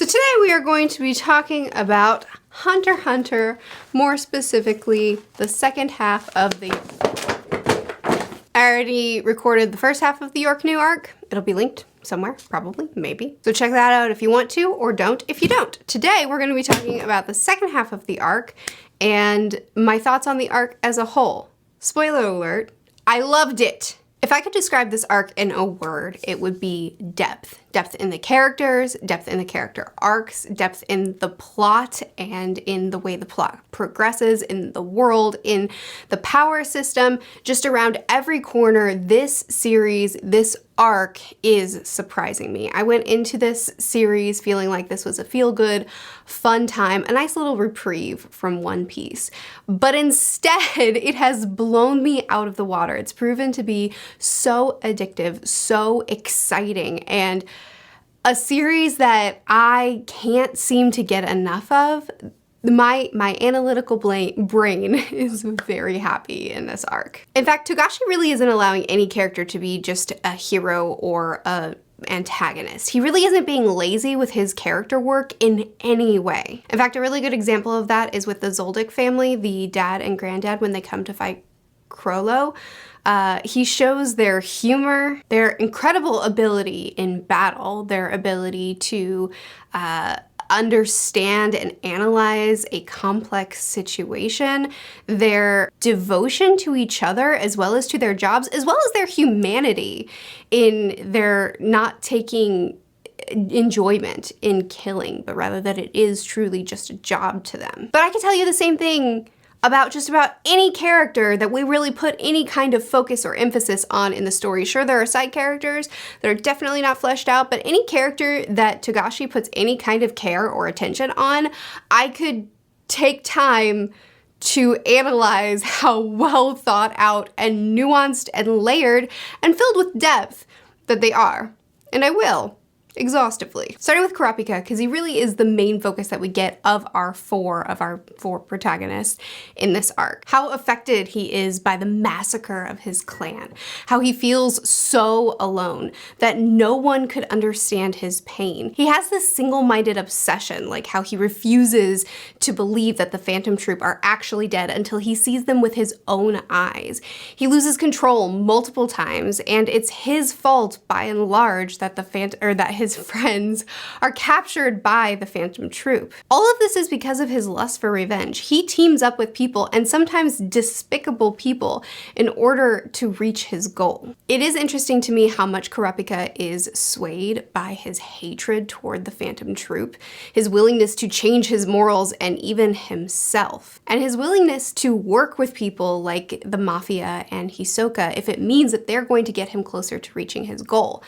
today we are going to be talking about Hunter x Hunter, more specifically the second half of the... I already recorded the first half of the Yorknew arc. It'll be linked somewhere, probably, maybe. So check that out if you want to, or don't if you don't. Today we're going to be talking about the second half of the arc and my thoughts on the arc as a whole. Spoiler alert, I loved it. If I could describe this arc in a word, it would be depth. Depth in the characters, depth in the character arcs, depth in the plot and in the way the plot progresses, in the world, in the power system, just around every corner. This series, this arc is surprising me. I went into this series feeling like this was a feel-good, fun time, a nice little reprieve from One Piece. But instead, it has blown me out of the water. It's proven to be so addictive, so exciting, and a series that I can't seem to get enough of. My analytical brain is very happy in this arc. In fact, Togashi really isn't allowing any character to be just a hero or a antagonist. He really isn't being lazy with his character work in any way. In fact, a really good example of that is with the Zoldyck family, the dad and granddad, when they come to fight Chrollo. He shows their humor, their incredible ability in battle, their ability to understand and analyze a complex situation, their devotion to each other as well as to their jobs, as well as their humanity in their not taking enjoyment in killing, but rather that it is truly just a job to them. But I can tell you the same thing about just about any character that we really put any kind of focus or emphasis on in the story. Sure, there are side characters that are definitely not fleshed out, but any character that Togashi puts any kind of care or attention on, I could take time to analyze how well thought out and nuanced and layered and filled with depth that they are. And I will. Exhaustively. Starting with Kurapika, because he really is the main focus that we get of our four protagonists in this arc. How affected he is by the massacre of his clan. How he feels so alone that no one could understand his pain. He has this single-minded obsession, like how he refuses to believe that the Phantom Troupe are actually dead until he sees them with his own eyes. He loses control multiple times, and it's his fault by and large that his friends are captured by the Phantom Troupe. All of this is because of his lust for revenge. He teams up with people, and sometimes despicable people, in order to reach his goal. It is interesting to me how much Kurapika is swayed by his hatred toward the Phantom Troupe, his willingness to change his morals and even himself, and his willingness to work with people like the Mafia and Hisoka if it means that they're going to get him closer to reaching his goal.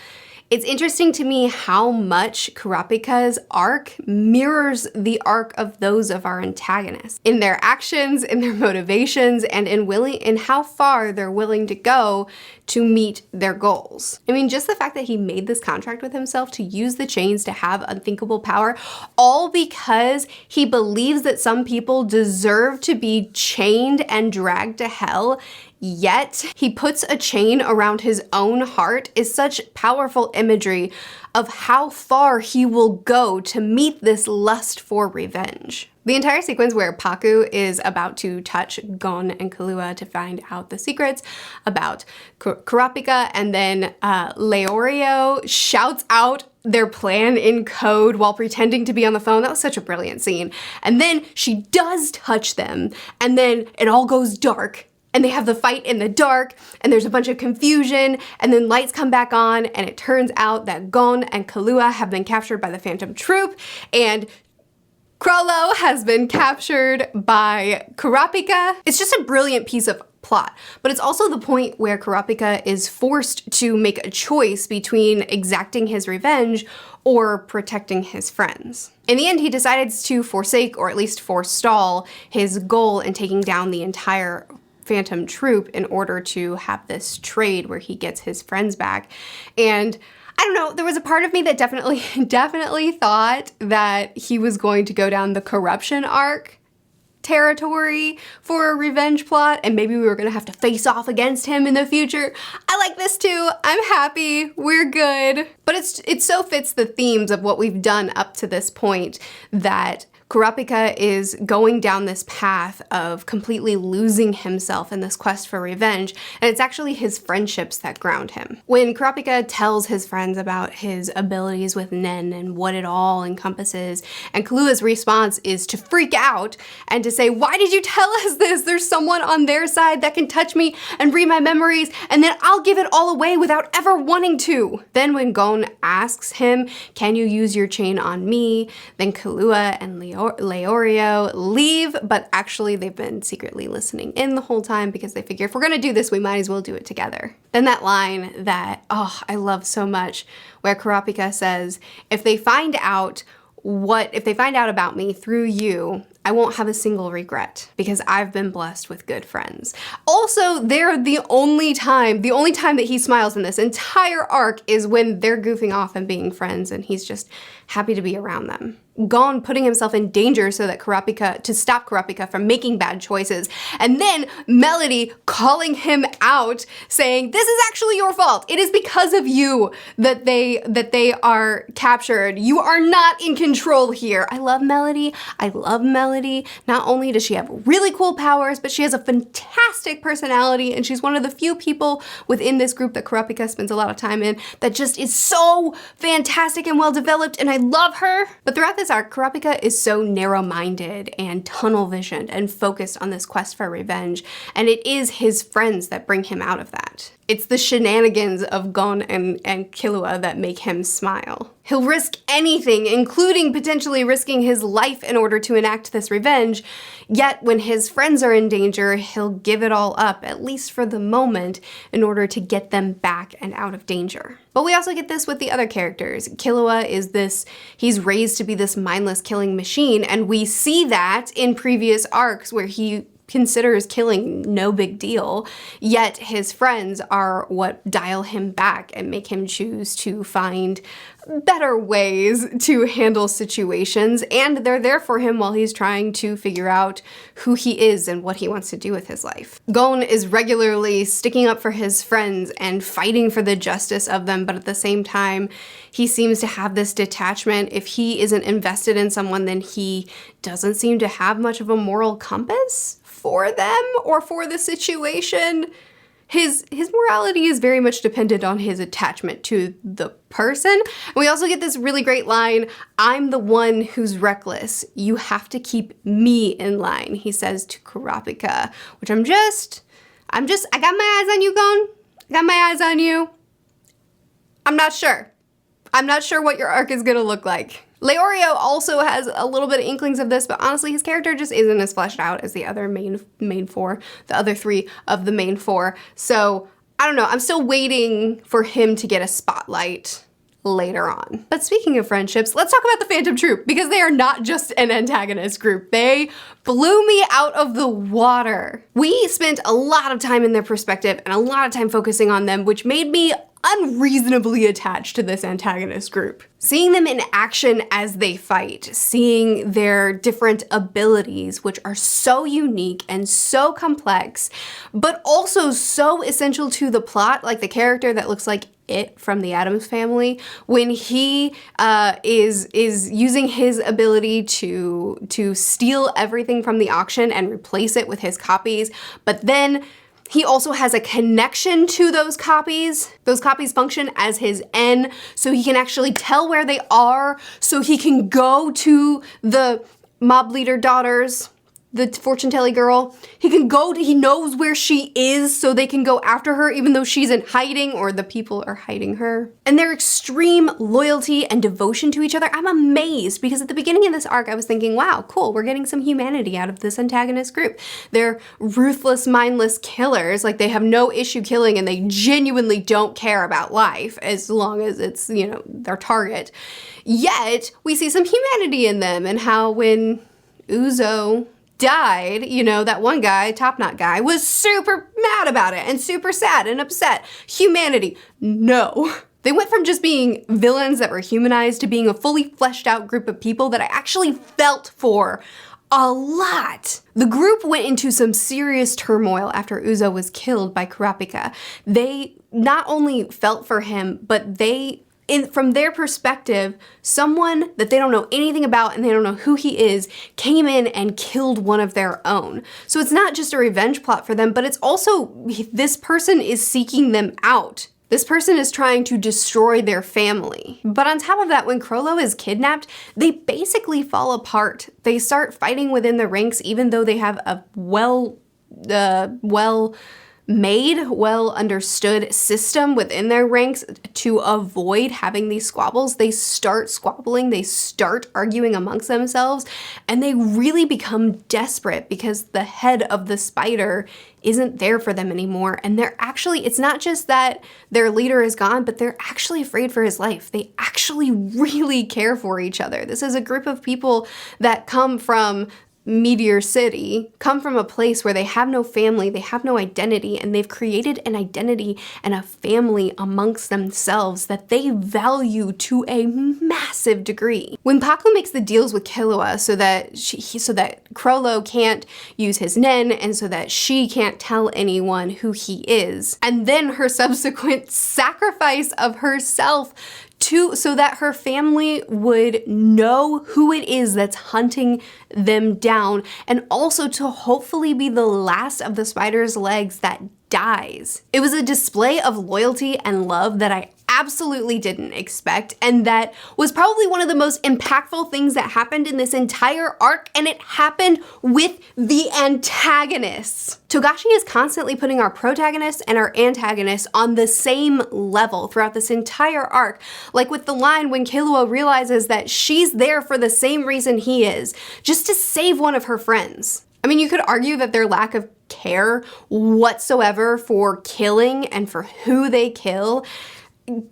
It's interesting to me how much Kurapika's arc mirrors the arc of those of our antagonists in their actions, in their motivations, and in how far they're willing to go to meet their goals. I mean, just the fact that he made this contract with himself to use the chains to have unthinkable power, all because he believes that some people deserve to be chained and dragged to hell, yet he puts a chain around his own heart, is such powerful imagery of how far he will go to meet this lust for revenge. The entire sequence where Paku is about to touch Gon and Killua to find out the secrets about Kurapika, and then Leorio shouts out their plan in code while pretending to be on the phone. That was such a brilliant scene. And then she does touch them, and then it all goes dark. And they have the fight in the dark, and there's a bunch of confusion, and then lights come back on, and it turns out that Gon and Killua have been captured by the Phantom Troupe, and Chrollo has been captured by Kurapika. It's just a brilliant piece of plot, but it's also the point where Kurapika is forced to make a choice between exacting his revenge or protecting his friends. In the end, he decides to forsake, or at least forestall, his goal in taking down the entire Phantom Troupe in order to have this trade where he gets his friends back. And I don't know, there was a part of me that definitely thought that he was going to go down the corruption arc. territory for a revenge plot, and maybe we were gonna have to face off against him in the future. I like this too. I'm happy. We're good. But it so fits the themes of what we've done up to this point that Kurapika is going down this path of completely losing himself in this quest for revenge, and it's actually his friendships that ground him. When Kurapika tells his friends about his abilities with Nen and what it all encompasses, and Kalua's response is to freak out and to say, "Why did you tell us this? There's someone on their side that can touch me and read my memories, and then I'll give it all away without ever wanting to." Then when Gon asks him, "Can you use your chain on me?" then Kalua and Leorio leave, but actually they've been secretly listening in the whole time because they figure if we're gonna do this, we might as well do it together. Then that line that, oh, I love so much, where Kurapika says, if they find out about me through you, I won't have a single regret because I've been blessed with good friends. Also, they're the only time that he smiles in this entire arc is when they're goofing off and being friends, and he's just happy to be around them. Gon putting himself in danger so that to stop Kurapika from making bad choices. And then Melody calling him out, saying, "This is actually your fault. It is because of you that they are captured. You are not in control here." I love Melody. Not only does she have really cool powers, but she has a fantastic personality, and she's one of the few people within this group that Kurapika spends a lot of time in that just is so fantastic and well developed, and I love her. But throughout this arc, Kurapika is so narrow-minded and tunnel-visioned and focused on this quest for revenge, and it is his friends that bring him out of that. It's the shenanigans of Gon and Killua that make him smile. He'll risk anything, including potentially risking his life in order to enact this revenge, yet when his friends are in danger, he'll give it all up, at least for the moment, in order to get them back and out of danger. But we also get this with the other characters. Killua he's raised to be this mindless killing machine, and we see that in previous arcs where he considers killing no big deal, yet his friends are what dial him back and make him choose to find better ways to handle situations, and they're there for him while he's trying to figure out who he is and what he wants to do with his life. Gon is regularly sticking up for his friends and fighting for the justice of them, but at the same time, he seems to have this detachment. If he isn't invested in someone, then he doesn't seem to have much of a moral compass for them or for the situation. His morality is very much dependent on his attachment to the person. And we also get this really great line, "I'm the one who's reckless. You have to keep me in line," he says to Kurapika, which I got my eyes on you, Gon. I got my eyes on you. I'm not sure what your arc is gonna look like. Leorio also has a little bit of inklings of this, but honestly, his character just isn't as fleshed out as the other the other three of the main four. So I don't know, I'm still waiting for him to get a spotlight later on. But speaking of friendships, let's talk about the Phantom Troupe, because they are not just an antagonist group. They blew me out of the water. We spent a lot of time in their perspective and a lot of time focusing on them, which made me unreasonably attached to this antagonist group. Seeing them in action as they fight, seeing their different abilities, which are so unique and so complex, but also so essential to the plot, like the character that looks like It from the Addams Family, when he is using his ability to steal everything from the auction and replace it with his copies, but then he also has a connection to those copies. Those copies function as his N, so he can actually tell where they are, so he can go to the mob leader daughters, the fortune-telling girl. He knows where she is, so they can go after her even though she's in hiding or the people are hiding her. And their extreme loyalty and devotion to each other, I'm amazed, because at the beginning of this arc, I was thinking, wow, cool, we're getting some humanity out of this antagonist group. They're ruthless, mindless killers, like they have no issue killing and they genuinely don't care about life as long as it's, their target. Yet, we see some humanity in them, and how when Uzo died, that one guy, Top Knot guy, was super mad about it and super sad and upset. Humanity, no. They went from just being villains that were humanized to being a fully fleshed out group of people that I actually felt for a lot. The group went into some serious turmoil after Uzo was killed by Kurapika. They not only felt for him, but from their perspective, someone that they don't know anything about and they don't know who he is came in and killed one of their own. So it's not just a revenge plot for them, but it's also this person is seeking them out. This person is trying to destroy their family. But on top of that, when Chrollo is kidnapped, they basically fall apart. They start fighting within the ranks, even though they have a well understood system within their ranks to avoid having these squabbles. They start squabbling, they start arguing amongst themselves, and they really become desperate because the head of the spider isn't there for them anymore. And it's not just that their leader is gone, but they're actually afraid for his life. They actually really care for each other. This is a group of people that come from Meteor City, come from a place where they have no family, they have no identity, and they've created an identity and a family amongst themselves that they value to a massive degree. When Paku makes the deals with Killua so that Chrollo can't use his nen and so that she can't tell anyone who he is, and then her subsequent sacrifice of herself so that her family would know who it is that's hunting them down, and also to hopefully be the last of the spider's legs that dies. It was a display of loyalty and love that I absolutely didn't expect, and that was probably one of the most impactful things that happened in this entire arc, and it happened with the antagonists. Togashi is constantly putting our protagonist and our antagonist on the same level throughout this entire arc, like with the line when Killua realizes that she's there for the same reason he is, just to save one of her friends. I mean, you could argue that their lack of care whatsoever for killing and for who they kill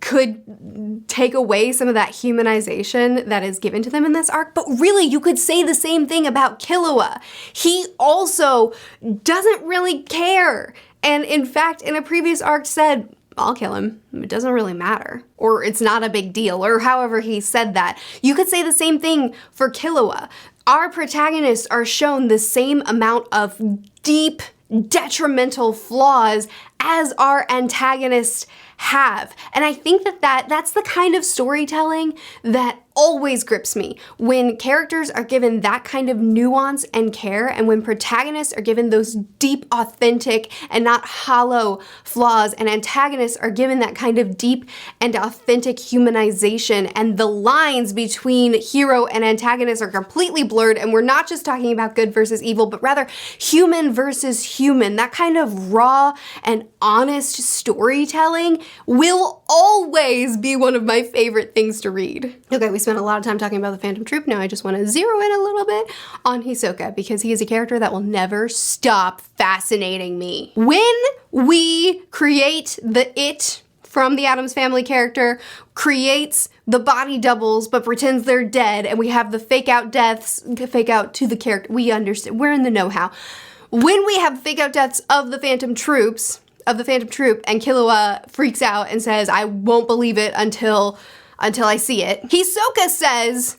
could take away some of that humanization that is given to them in this arc, but really you could say the same thing about Killua. He also doesn't really care, and in fact in a previous arc said, I'll kill him, it doesn't really matter, or it's not a big deal, or however he said that. You could say the same thing for Killua. Our protagonists are shown the same amount of deep, detrimental flaws as our antagonists have. And I think that's the kind of storytelling that always grips me, when characters are given that kind of nuance and care, and when protagonists are given those deep, authentic, and not hollow flaws, and antagonists are given that kind of deep and authentic humanization, and the lines between hero and antagonist are completely blurred, and we're not just talking about good versus evil, but rather human versus human. That kind of raw and honest storytelling will always be one of my favorite things to read. Okay, we spent a lot of time talking about the Phantom Troupe. Now I just want to zero in a little bit on Hisoka, because he is a character that will never stop fascinating me. When we create the It from the Addams Family character creates the body doubles but pretends they're dead, and we have the fake out deaths, fake out to the character, we understand, we're in the know-how. When we have fake out deaths of the Phantom Troupe, and Killua freaks out and says, I won't believe it until I see it, Hisoka says,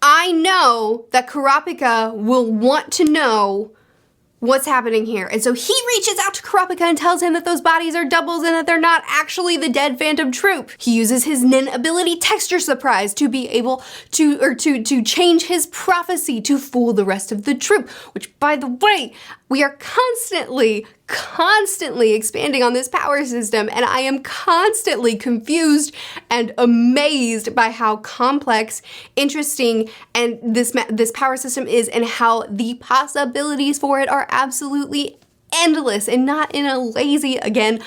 I know that Kurapika will want to know what's happening here. And so he reaches out to Kurapika and tells him that those bodies are doubles and that they're not actually the dead Phantom Troupe. He uses his nin ability Texture Surprise to be able to change his prophecy to fool the rest of the troupe, which, by the way, we are constantly expanding on this power system, and I am constantly confused and amazed by how complex, interesting, and this power system is, and how the possibilities for it are absolutely endless, and not in a lazy, again,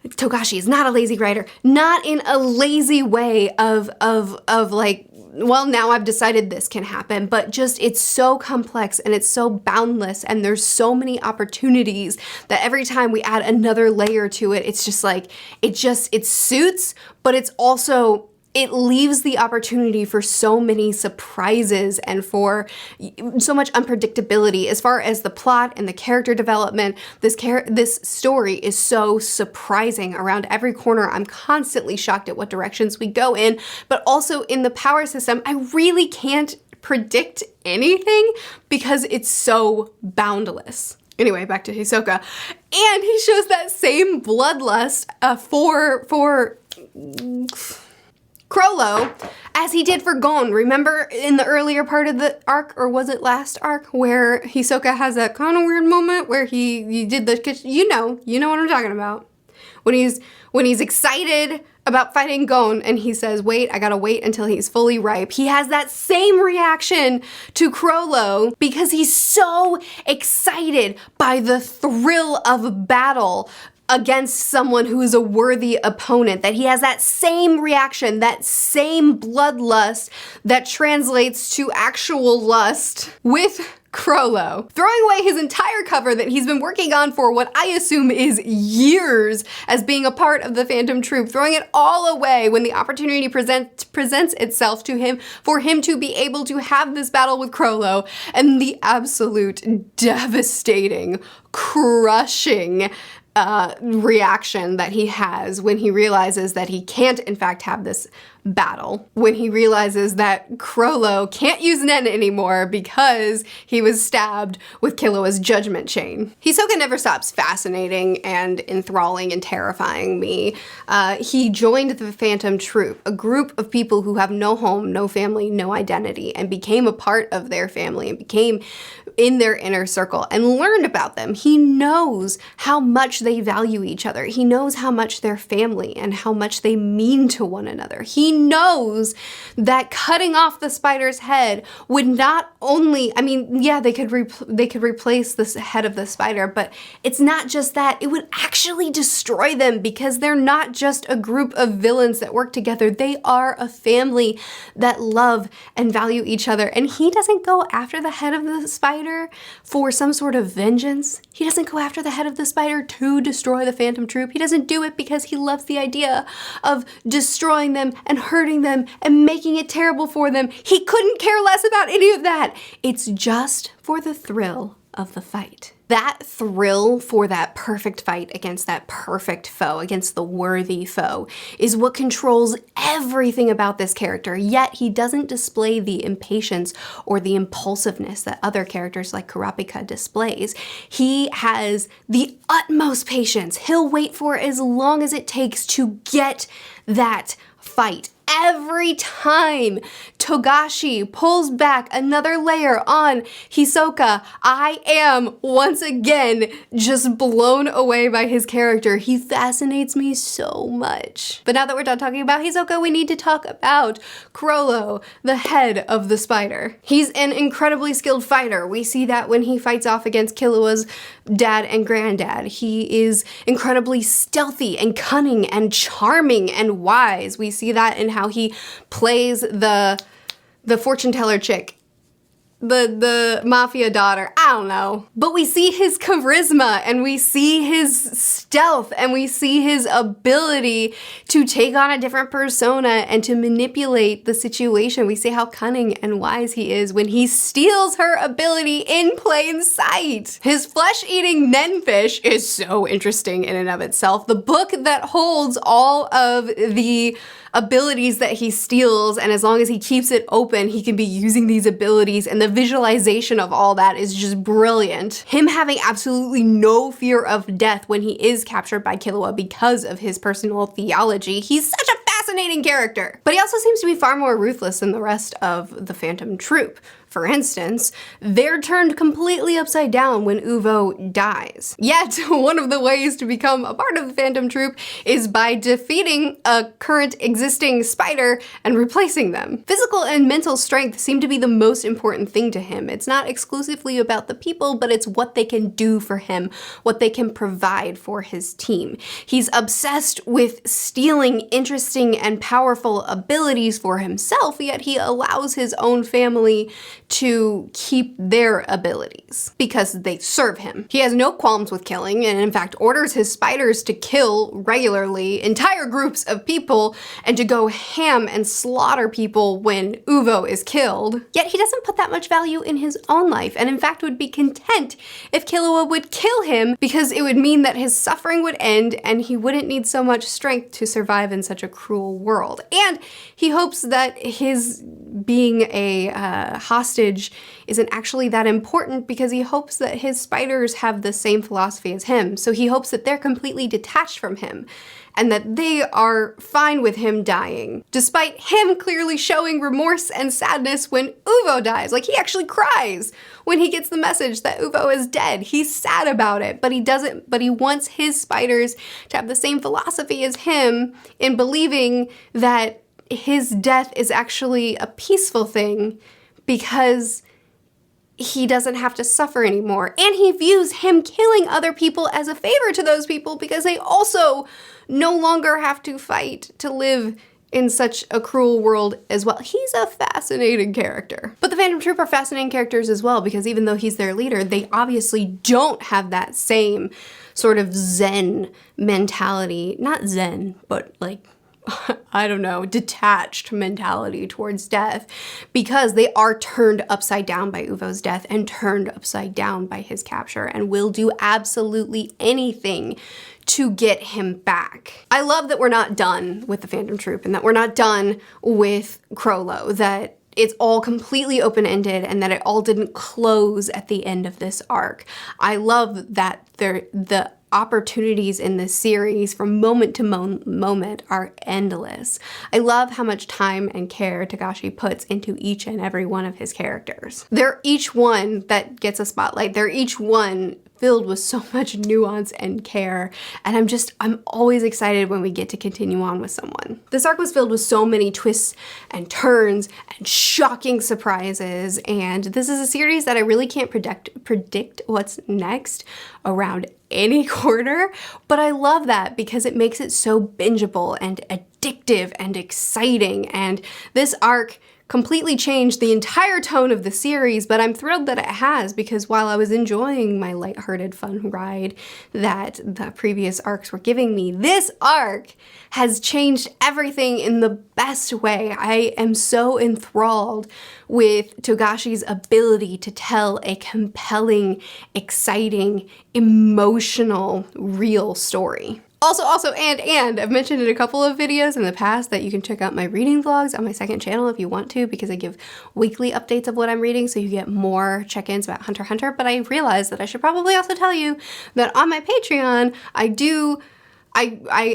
Togashi is not a lazy writer, not in a lazy way of like, well, now I've decided this can happen, but just it's so complex and it's so boundless, and there's so many opportunities that every time we add another layer to it, it's just like, it suits, but it's also, it leaves the opportunity for so many surprises and for so much unpredictability as far as the plot and the character development. This story is so surprising around every corner. I'm constantly shocked at what directions we go in, but also in the power system, I really can't predict anything because it's so boundless. Anyway, back to Hisoka. And he shows that same bloodlust for Chrollo as he did for Gon. Remember in the earlier part of the arc, or was it last arc, where Hisoka has that kind of weird moment where he did the, you know what I'm talking about. When he's excited about fighting Gon and he says, wait, I gotta wait until he's fully ripe. He has that same reaction to Chrollo because he's so excited by the thrill of battle against someone who is a worthy opponent, that he has that same reaction, that same bloodlust that translates to actual lust with Chrollo, throwing away his entire cover that he's been working on for what I assume is years as being a part of the Phantom Troupe, throwing it all away when the opportunity presents itself to him for him to be able to have this battle with Chrollo, and the absolute devastating, crushing reaction that he has when he realizes that he can't in fact have this battle, when he realizes that Chrollo can't use Nen anymore because he was stabbed with Killua's judgment chain. Hisoka never stops fascinating and enthralling and terrifying me. He joined the Phantom Troupe, a group of people who have no home, no family, no identity, and became a part of their family and became in their inner circle and learned about them. He knows how much they value each other. He knows how much they're family and how much they mean to one another. He knows that cutting off the spider's head would not only, I mean, yeah, they could replace the head of the spider, but it's not just that. It would actually destroy them because they're not just a group of villains that work together. They are a family that love and value each other. And he doesn't go after the head of the spider for some sort of vengeance. He doesn't go after the head of the spider to destroy the Phantom Troupe. He doesn't do it because he loves the idea of destroying them and hurting them and making it terrible for them. He couldn't care less about any of that. It's just for the thrill of the fight. That thrill for that perfect fight against that perfect foe, against the worthy foe, is what controls everything about this character, yet he doesn't display the impatience or the impulsiveness that other characters like Kurapika displays. He has the utmost patience. He'll wait for as long as it takes to get that fight. Every time Togashi pulls back another layer on Hisoka, I am once again just blown away by his character. He fascinates me so much. But now that we're done talking about Hisoka, we need to talk about Chrollo, the head of the spider. He's an incredibly skilled fighter. We see that when he fights off against Killua's dad and granddad. He is incredibly stealthy and cunning and charming and wise. We see that in how he plays the fortune teller chick, the mafia daughter, I don't know. But we see his charisma and we see his stealth and we see his ability to take on a different persona and to manipulate the situation. We see how cunning and wise he is when he steals her ability in plain sight. His flesh-eating Nenfish is so interesting in and of itself. The book that holds all of the abilities that he steals, and as long as he keeps it open, he can be using these abilities, and the visualization of all that is just brilliant. Him having absolutely no fear of death when he is captured by Killua because of his personal theology. He's such a fascinating character. But he also seems to be far more ruthless than the rest of the Phantom Troupe. For instance, they're turned completely upside down when Uvo dies. Yet, one of the ways to become a part of the Phantom Troupe is by defeating a current existing spider and replacing them. Physical and mental strength seem to be the most important thing to him. It's not exclusively about the people, but it's what they can do for him, what they can provide for his team. He's obsessed with stealing interesting and powerful abilities for himself, yet he allows his own family to keep their abilities because they serve him. He has no qualms with killing and in fact orders his spiders to kill regularly entire groups of people and to go ham and slaughter people when Uvo is killed. Yet he doesn't put that much value in his own life and in fact would be content if Killua would kill him because it would mean that his suffering would end and he wouldn't need so much strength to survive in such a cruel cruel world. And he hopes that his being a hostage isn't actually that important because he hopes that his spiders have the same philosophy as him. So he hopes that they're completely detached from him and that they are fine with him dying, despite him clearly showing remorse and sadness when Uvo dies. Like, he actually cries when he gets the message that Uvo is dead. He's sad about it, but he wants his spiders to have the same philosophy as him in believing that his death is actually a peaceful thing because he doesn't have to suffer anymore. And he views him killing other people as a favor to those people because they also no longer have to fight to live in such a cruel world as well. He's a fascinating character. But the Phantom Troupe are fascinating characters as well because even though he's their leader, they obviously don't have that same sort of Zen mentality. Not Zen, but like, I don't know, detached mentality towards death because they are turned upside down by Uvo's death and turned upside down by his capture and will do absolutely anything to get him back. I love that we're not done with the Phantom Troupe and that we're not done with Chrollo, that it's all completely open-ended and that it all didn't close at the end of this arc. I love that the opportunities in this series from moment to moment are endless. I love how much time and care Togashi puts into each and every one of his characters. They're each one that gets a spotlight. They're each one filled with so much nuance and care, and I'm always excited when we get to continue on with someone. This arc was filled with so many twists and turns and shocking surprises, and this is a series that I really can't predict what's next around any corner, but I love that because it makes it so bingeable and addictive and exciting, and this arc completely changed the entire tone of the series, but I'm thrilled that it has because while I was enjoying my lighthearted fun ride that the previous arcs were giving me, this arc has changed everything in the best way. I am so enthralled with Togashi's ability to tell a compelling, exciting, emotional, real story. Also, and I've mentioned in a couple of videos in the past that you can check out my reading vlogs on my second channel if you want to, because I give weekly updates of what I'm reading, so you get more check-ins about Hunter x Hunter. But I realized that I should probably also tell you that on my Patreon,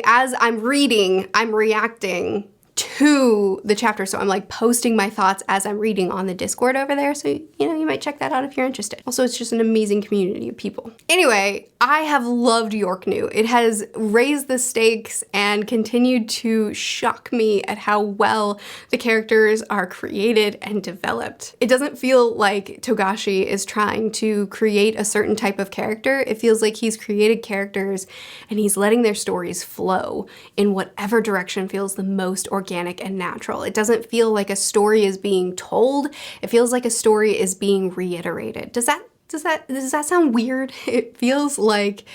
as I'm reading, I'm reacting to the chapter. So I'm like posting my thoughts as I'm reading on the Discord over there. So, you know, you might check that out if you're interested. Also, it's just an amazing community of people. Anyway, I have loved Yorknew. It has raised the stakes and continued to shock me at how well the characters are created and developed. It doesn't feel like Togashi is trying to create a certain type of character. It feels like he's created characters and he's letting their stories flow in whatever direction feels the most organic and natural. It doesn't feel like a story is being told. It feels like a story is being reiterated. Does that sound weird? It feels like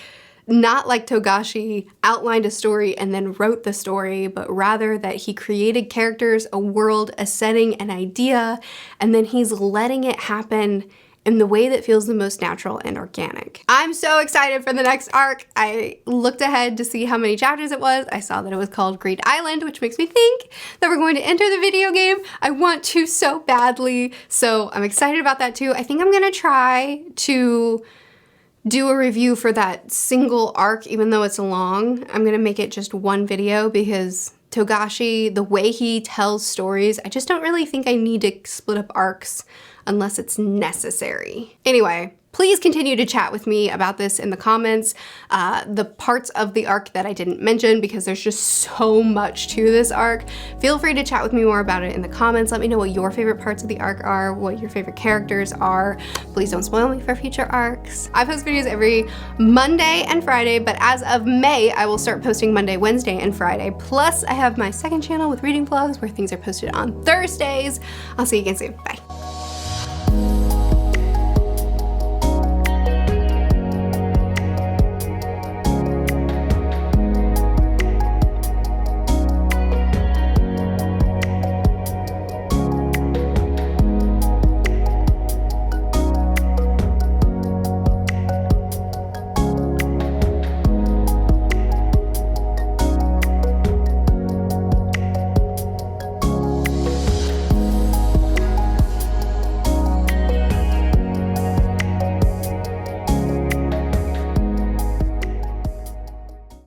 not like Togashi outlined a story and then wrote the story, but rather that he created characters, a world, a setting, an idea, and then he's letting it happen in the way that feels the most natural and organic. I'm so excited for the next arc. I looked ahead to see how many chapters it was. I saw that it was called Great Island, which makes me think that we're going to enter the video game. I want to so badly, so I'm excited about that too. I think I'm gonna try to do a review for that single arc, even though it's long. I'm gonna make it just one video because Togashi, the way he tells stories, I just don't really think I need to split up arcs unless it's necessary. Anyway, please continue to chat with me about this in the comments. The parts of the arc that I didn't mention, because there's just so much to this arc. Feel free to chat with me more about it in the comments. Let me know what your favorite parts of the arc are, what your favorite characters are. Please don't spoil me for future arcs. I post videos every Monday and Friday, but as of May, I will start posting Monday, Wednesday, and Friday. Plus, I have my second channel with reading vlogs where things are posted on Thursdays. I'll see you again soon. Bye.